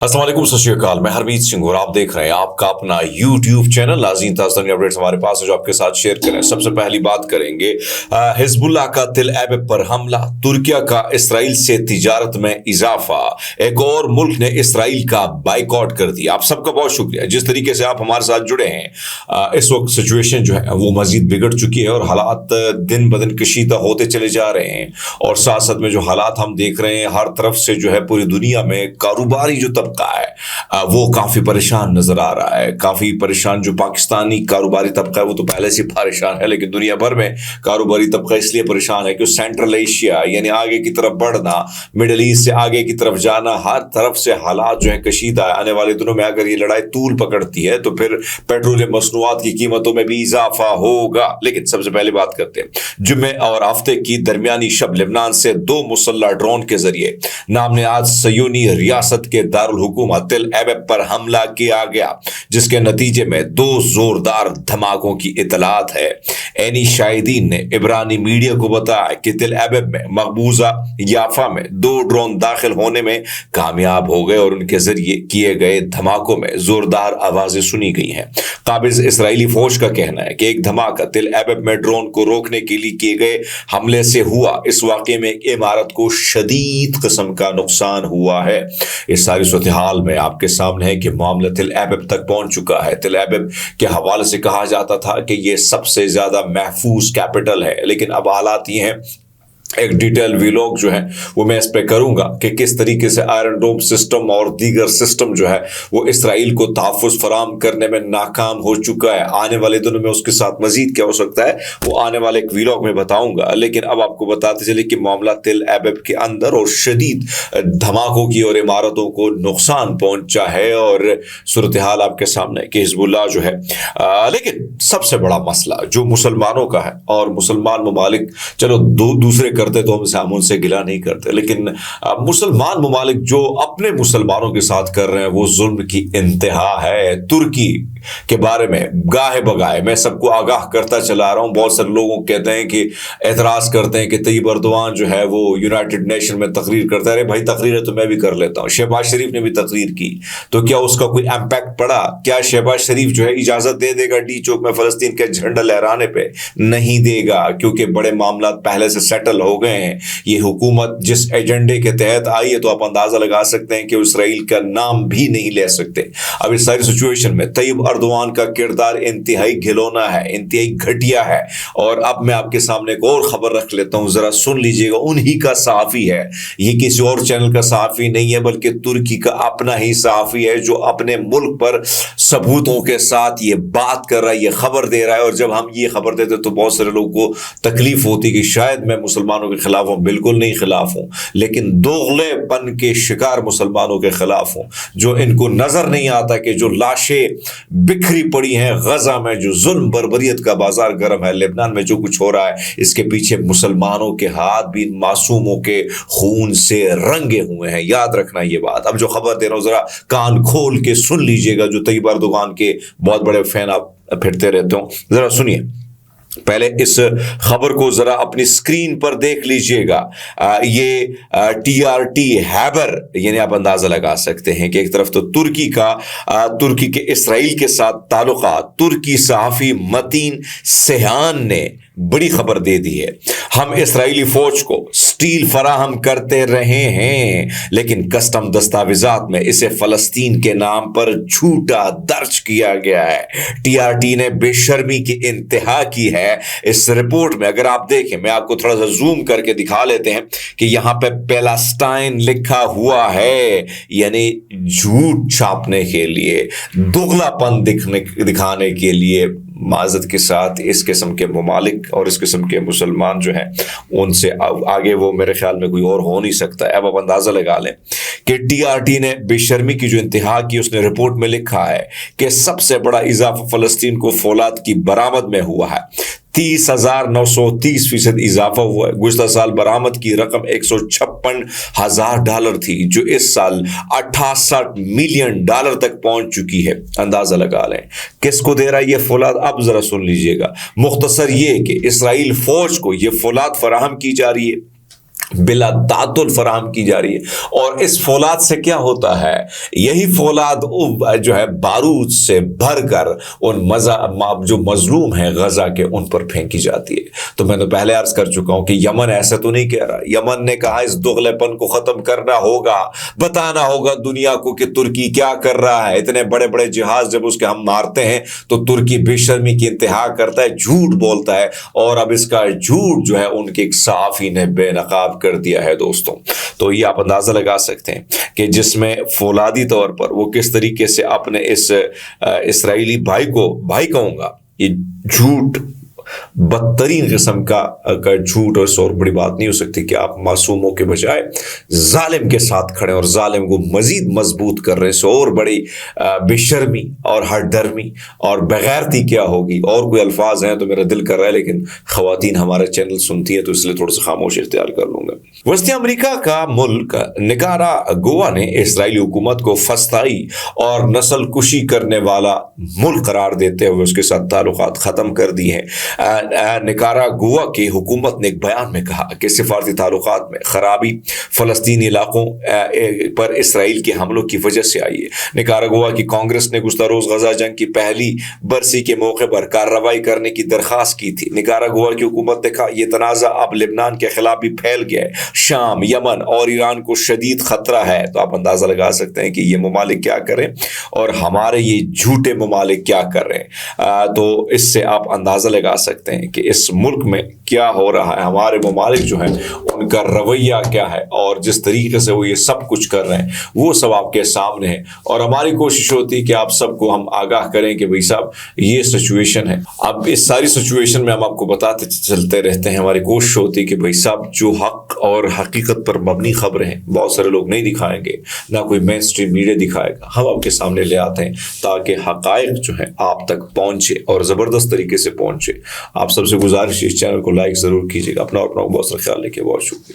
अस्सलाम वालेकुम, सत श्री अकाल। मैं हरमीत सिंह और आप देख रहे हैं आपका अपना यूट्यूब चैनल नाज़रीन। ताज़ा अपडेट्स हमारे पास है जो आपके साथ शेयर करें। सबसे पहली बात करेंगे हिजबुल्लाह का तिल एबिब पर हमला, तुर्किया का इसराइल से तिजारत में इजाफा, एक और मुल्क ने इसराइल का बाइकआउट कर दिया। आप सबका बहुत शुक्रिया जिस तरीके से आप हमारे साथ जुड़े हैं। इस वक्त सिचुएशन जो है वो मजीद बिगड़ चुकी है और हालात दिन ब दिन कशीदा होते चले जा रहे हैं। और साथ साथ में जो हालात हम देख रहे हैं हर तरफ से जो है पूरी दुनिया में कारोबारी जो तबका है वो काफी परेशान नजर आ रहा है। काफी परेशान जो पाकिस्तानी कारोबारी तबका है वो तो पहले से परेशान है, लेकिन दुनिया भर में कारोबारी तबका इसलिए परेशान है कि सेंट्रल एशिया यानी आगे की तरफ बढ़ना, मिडिल ईस्ट से आगे की तरफ जाना, हर तरफ से हालात जो है कशीदा है। आने वाले दिनों में अगर ये लड़ाई तूल पकड़ती है तो फिर पेट्रोलियम मसनूआत की कीमतों में भी इजाफा होगा। लेकिन सबसे पहले बात करते हैं जुम्मे और हफ्ते की दरमियानी शब लेबनान से 2 मुसल्लह ड्रोन के जरिए नाम आज सयूनी रियासत के दारुल हुकूमत तिल एबिब पर हमला किया गया, जिसके नतीजे में 2 जोरदार धमाकों की इतलात है। एनी शाहिदीन ने इब्रानी मीडिया को बताया कि तिल एबिब में मकबूजा याफा में 2 ड्रोन दाखिल होने में कामयाब हो गए और उनके जरिए किए गए धमाकों में जोरदार आवाजें सुनी गई हैं। काबिज इसराइली फौज का कहना है कि एक धमाका तिल एबिब में ड्रोन को रोकने के लिए किए गए हमले से हुआ। इस वाकये में एक इमारत को शदीद किस्म का नुकसान हुआ है। इस सारी सूरत-ए-हाल में आपके सामने है कि मामला तिल एबिब तक पहुंच चुका है। तिल एबिब के हवाले से कहा जाता था कि ये सबसे ज्यादा महफूज कैपिटल है, लेकिन अब हालात ये हैं, एक डिटेल व्लॉग जो है वो मैं इस पे करूंगा कि किस तरीके से आयरन डोम सिस्टम और दीगर सिस्टम जो है वो इसराइल को तहफ़्फ़ुज़ फराम करने में नाकाम हो चुका है। आने वाले दिनों में उसके साथ मजीद क्या हो सकता है वो आने वाले एक व्लॉग में बताऊंगा। लेकिन अब आपको बताते चले कि मामला तिल एबिब के अंदर और शदीद धमाकों की और इमारतों को नुकसान पहुंचा है और सूरत हाल आपके सामने कि हिजबुल्लाह जो है लेकिन सबसे बड़ा मसला जो मुसलमानों का है, और मुसलमान ममालिक चलो दूसरे करते तो हम उनसे गिला नहीं करते, लेकिन मुसलमान ममालिक जो अपने मुसलमानों के साथ कर रहे हैं वो जुल्म की इंतहा है। तुर्की के बारे में गाहे बगाहे मैं सबको आगाह करता चला रहा हूं। बहुत सारे लोगों कहते हैं कि एतराज करते हैं कि तैयब अर्दोआन जो है वो यूनाइटेड नेशन में तकरीर करता है। अरे भाई तकरीर है तो मैं भी कर लेता हूं। शहबाज शरीफ ने भी तकरीर की तो क्या उसका कोई इम्पैक्ट पड़ा? क्या शहबाज शरीफ जो है इजाजत दे देगा डी चौक में फलस्तीन के झंडा लहराने पे? नहीं देगा, क्योंकि बड़े मामला पहले से सेटल हो गए हैं। ये हुकूमत जिस एजेंडे के तहत आई है तो आप अंदाजा लगा सकते हैं कि इसराइल का नाम भी नहीं ले सकते। अब इस सारी सिचुएशन में तैयब अर्दोआन का किरदार इंतहाई घिनौना है, इंतहाई घटिया है। और अब मैं आपके सामने एक और खबर रख लेता हूं, जरा सुन लीजिएगा। उन्हीं का सहाफी है, ये किसी और चैनल का सहाफी नहीं है बल्कि तुर्की का अपना ही सहाफी है जो अपने मुल्क पर सबूतों के साथ ये बात कर रहा है, ये खबर दे रहा है। और जब हम ये खबर देते तो बहुत सारे लोगों को तकलीफ होती कि शायद मैं मुसलमानों के खिलाफ हूं। बिल्कुल नहीं खिलाफ हूं, लेकिन दोगलेपन के शिकार मुसलमानों के खिलाफ हूं। जो इनको नजर नहीं आता कि जो लाशें बिखरी पड़ी हैं गजा में, जो जुल्म बर्बरियत का बाजार गर्म है, लेबनान में जो कुछ हो रहा है इसके पीछे मुसलमानों के हाथ भी मासूमों के खून से रंगे हुए हैं। याद रखना ये बात। अब जो खबर दे रहा हूं जरा कान खोल के सुन लीजिएगा। जो तैयब अर्दोगान के बहुत बड़े फैन आप फिरते रहते हो, जरा सुनिए। पहले इस खबर को जरा अपनी स्क्रीन पर देख लीजिएगा। ये TRT हैबर यानी आप अंदाजा लगा सकते हैं कि एक तरफ तो तुर्की के इसराइल के साथ ताल्लुकात, तुर्की सहाफी मतीन सेहान ने बड़ी खबर दे दी है। हम इसराइली फौज को स्टील फराहम करते रहे हैं, लेकिन कस्टम दस्तावेजात में इसे फलस्तीन के नाम पर झूठा दर्ज किया गया है। TRT ने बेशर्मी की इंतहा की है इस रिपोर्ट में। अगर आप देखें, मैं आपको थोड़ा सा जूम करके दिखा लेते हैं कि यहां पे पैलेस्टाइन लिखा हुआ है, यानी झूठ छापने के लिए, दुगलापन दिखाने के लिए। माजरत के साथ इस किस्म के ममालिक और इस किस्म के मुसलमान जो हैं उनसे आगे वो मेरे ख्याल में कोई और हो नहीं सकता है। अब आप अंदाजा लगा लें कि TRT ने बेशर्मी की जो इंतहा की, उसने रिपोर्ट में लिखा है कि सबसे बड़ा इजाफा फलस्तीन को फौलाद की बरामद में हुआ है। 30,930% इजाफा हुआ है। गुज़श्ता साल बरामद की रकम $156,000 थी, जो इस साल $68 मिलियन तक पहुंच चुकी है। अंदाजा लगा लें किसको दे रहा है ये फौलाद। अब जरा सुन लीजिएगा। मुख्तसर ये कि इसराइल फौज को ये फौलाद फराहम की जा रही है بلا تعطل فراہم کی جا رہی ہے. اور اس فولاد سے کیا ہوتا ہے, یہی فولاد جو ہے بارود سے بھر کر ان جو مظلوم ہیں غزہ کے ان پر پھینکی جاتی ہے. تو میں تو پہلے عرض کر چکا ہوں کہ یمن ایسا تو نہیں کہہ رہا. یمن نے کہا اس دغلے پن کو ختم کرنا ہوگا, بتانا ہوگا دنیا کو کہ ترکی کیا کر رہا ہے. اتنے بڑے بڑے جہاز جب اس کے ہم مارتے ہیں تو ترکی بے شرمی کی انتہا کرتا ہے, جھوٹ بولتا ہے, اور اب اس کا جھوٹ جو ہے ان کے ایک صحافی نے بے نقاب کر دیا ہے دوستوں. تو یہ آپ اندازہ لگا سکتے ہیں کہ جس میں فولادی طور پر وہ کس طریقے سے اپنے اس اسرائیلی بھائی کہوں گا, یہ جھوٹ بدترین قسم کا جھوٹ, اور اس اور بڑی بات نہیں ہو سکتی کہ آپ معصوموں کے بجائے ظالم کے ساتھ کھڑے اور ظالم کو مزید مضبوط کر رہے ہیں. سو اور بڑی بے شرمی اور ہٹ درمی اور بغیرتی کیا ہوگی. اور کوئی الفاظ ہیں تو میرا دل کر رہا ہے, لیکن خواتین ہمارا چینل سنتی ہیں تو اس لیے تھوڑا سا خاموش اختیار کر لوں گا. وسطی امریکہ کا ملک نکاراگوا نے اسرائیلی حکومت کو فسطائی اور نسل کشی کرنے والا ملک قرار دیتے ہوئے اس کے ساتھ تعلقات ختم کر دیے ہیں. نکاراگوا کی حکومت نے ایک بیان میں کہا کہ سفارتی تعلقات میں خرابی فلسطینی علاقوں پر اسرائیل کے حملوں کی وجہ سے آئی ہے. نکاراگوا کی کانگریس نے گزشتہ روز غزہ جنگ کی پہلی برسی کے موقع پر کارروائی کرنے کی درخواست کی تھی. نکاراگوا کی حکومت نے کہا یہ تنازع اب لبنان کے خلاف بھی پھیل گیا ہے, شام, یمن اور ایران کو شدید خطرہ ہے. تو آپ اندازہ لگا سکتے ہیں کہ یہ ممالک کیا کر رہے ہیں اور ہمارے یہ جھوٹے ممالک کیا کر رہے ہیں. تو اس سے آپ اندازہ لگا سکتے ہیں کہ اس ملک میں کیا ہو رہا ہے, ہمارے ممالک جو ہیں ان کا رویہ کیا ہے, اور جس طریقے سے وہ یہ سب کچھ کر رہے ہیں وہ سب آپ کے سامنے ہے. اور ہماری کوشش ہوتی ہے کہ آپ سب کو ہم آگاہ کریں کہ بھائی صاحب یہ سچویشن ہے. اب اس ساری سچویشن میں ہم آپ کو بتاتے چلتے رہتے ہیں. ہماری کوشش ہوتی ہے کہ بھائی صاحب جو حق اور حقیقت پر مبنی خبریں ہیں بہت سارے لوگ نہیں دکھائیں گے, نہ کوئی مین اسٹریم میڈیا دکھائے گا, ہم آپ کے سامنے لے آتے ہیں تاکہ حقائق جو ہیں آپ تک پہنچے اور زبردست طریقے سے پہنچے. آپ سب سے گزارش ہے اس چینل کو لائک ضرور کیجیے گا. اپنا اور اپنا بہت سارا خیال رکھیے. بہت شکریہ.